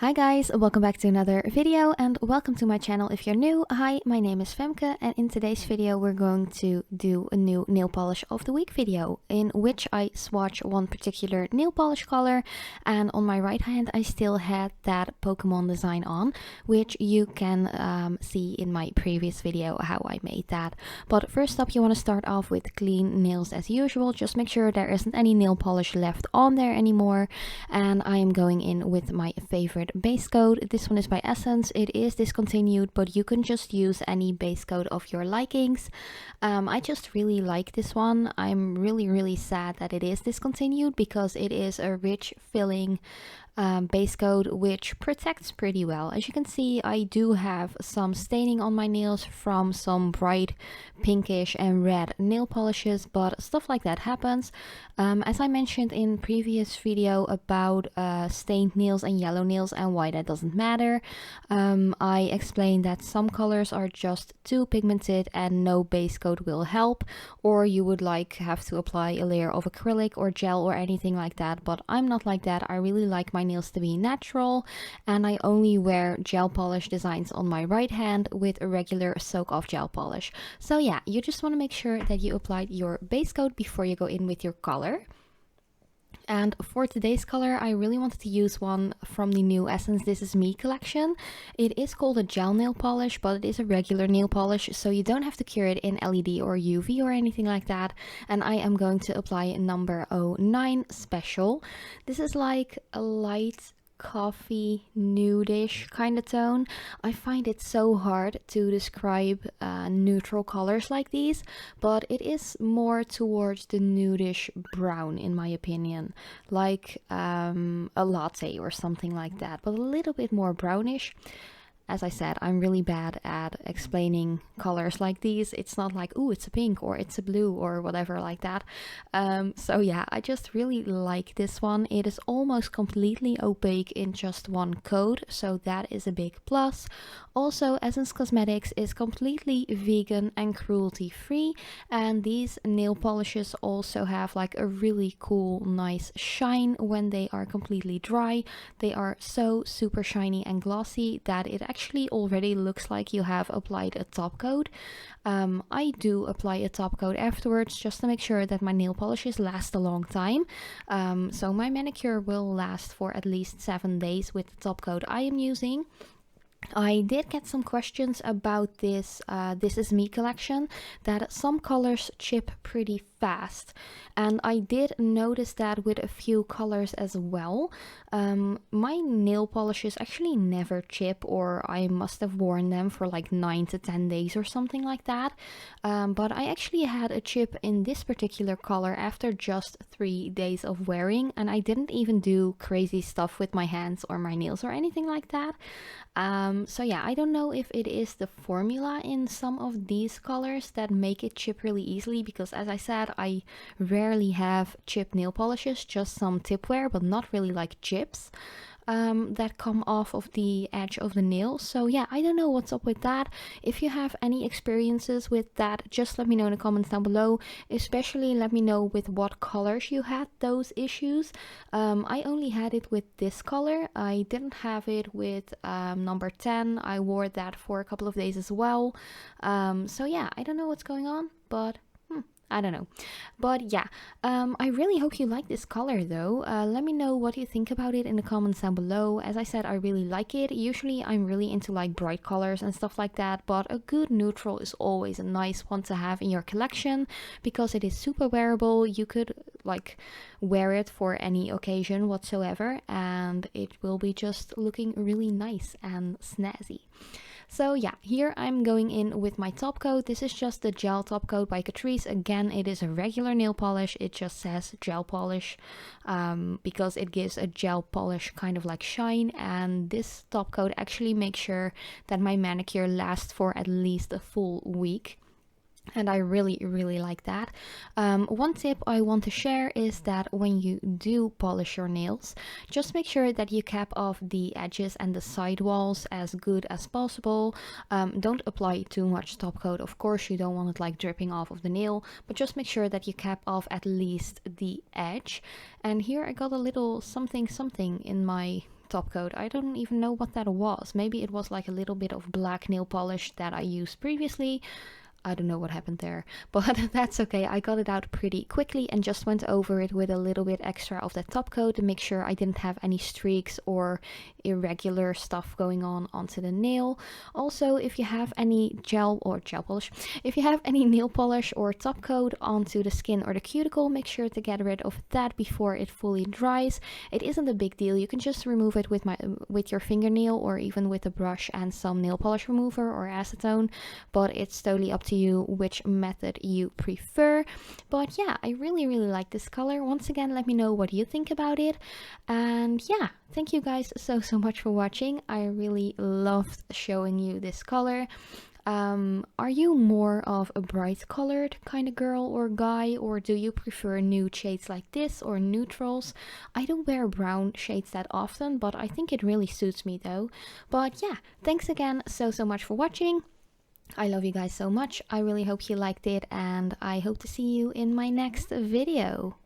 Hi guys, welcome back to another video and welcome to my channel if you're new. Hi, my name is Femke and in today's video we're going to do a new nail polish of the week video in which I swatch one particular nail polish color, and on my right hand I still had that Pokemon design on, which you can see in my previous video how I made that. But first up, you want to start off with clean nails as usual. Just make sure there isn't any nail polish left on there anymore, and I am going in with my favorite base coat. This one is by Essence. It is discontinued, but you can just use any base coat of your likings. I just really like this one. I'm really sad that it is discontinued because it is a rich filling base coat which protects pretty well. As you can see, I do have some staining on my nails from some bright pinkish and red nail polishes, but stuff like that happens. As I mentioned in previous video about stained nails and yellow nails and why that doesn't matter, I explained that some colors are just too pigmented and no base coat will help, or you would have to apply a layer of acrylic or gel or anything like that, but I'm not like that. I really like my nails to be natural, and I only wear gel polish designs on my right hand with a regular soak off gel polish. So yeah, you just want to make sure that you applied your base coat before you go in with your color. And for today's color, I really wanted to use one from the new Essence This Is Me collection. It is called a gel nail polish, but it is a regular nail polish, so you don't have to cure it in LED or UV or anything like that. And I am going to apply number 09 Special. This is like a light coffee nudish kind of tone. I find it so hard to describe neutral colors like these, but it is more towards the nudish brown in my opinion, like a latte or something like that, but a little bit more brownish. As I said, I'm really bad at explaining colors like these. It's not like, ooh, it's a pink or it's a blue or whatever like that. So yeah, I just really like this one. It is almost completely opaque in just one coat, so that is a big plus. Also, Essence Cosmetics is completely vegan and cruelty free, and these nail polishes also have like a really cool, nice shine when they are completely dry. They are so super shiny and glossy that it actually already looks like you have applied a top coat. I do apply a top coat afterwards just to make sure that my nail polishes last a long time. So my manicure will last for at least 7 days with the top coat I am using. I did get some questions about this This Is Me collection, that some colors chip pretty fast, and I did notice that with a few colors as well. My nail polishes actually never chip, or I must have worn them for like 9 to 10 days or something like that, but I actually had a chip in this particular color after just 3 days of wearing, and I didn't even do crazy stuff with my hands or my nails or anything like that. So yeah, I don't know if it is the formula in some of these colors that make it chip really easily, because as I said, I rarely have chip nail polishes, just some tip wear, but not really like chips that come off of the edge of the nail. So yeah, I don't know what's up with that. If you have any experiences with that, just let me know in the comments down below. Especially let me know with what colors you had those issues. I only had it with this color. I didn't have it with number 10. I wore that for a couple of days as well. So yeah, I don't know what's going on, but I don't know. But yeah, I really hope you like this color though. Let me know what you think about it in the comments down below. As I said, I really like it. Usually I'm really into like bright colors and stuff like that, but a good neutral is always a nice one to have in your collection because it is super wearable. You could like wear it for any occasion whatsoever, and it will be just looking really nice and snazzy. So yeah, here I'm going in with my top coat. This is just the gel top coat by Catrice. Again, it is a regular nail polish. It just says gel polish because it gives a gel polish kind of like shine. And this top coat actually makes sure that my manicure lasts for at least a full week. And I really like that. One tip I want to share is that when you do polish your nails, just make sure that you cap off the edges and the side walls as good as possible. Don't apply too much top coat. Of course, you don't want it like dripping off of the nail, but just make sure that you cap off at least the edge. And here I got a little something in my top coat. I don't even know what that was. Maybe it was like a little bit of black nail polish that I used previously. I don't know what happened there, but that's okay. I got it out pretty quickly and just went over it with a little bit extra of that top coat to make sure I didn't have any streaks or irregular stuff going on onto the nail. Also, if you have any gel polish, if you have any nail polish or top coat onto the skin or the cuticle, make sure to get rid of that before it fully dries. It isn't a big deal. You can just remove it with your fingernail or even with a brush and some nail polish remover or acetone, but it's totally up to you which method you prefer. But yeah, I really like this color. Once again, let me know what you think about it. And yeah, thank you guys so much for watching. I really loved showing you this color. Are you more of a bright colored kind of girl or guy, or do you prefer nude shades like this or neutrals? I don't wear brown shades that often, but I think it really suits me though. But yeah, thanks again so much for watching. I love you guys so much. I really hope you liked it, and I hope to see you in my next video.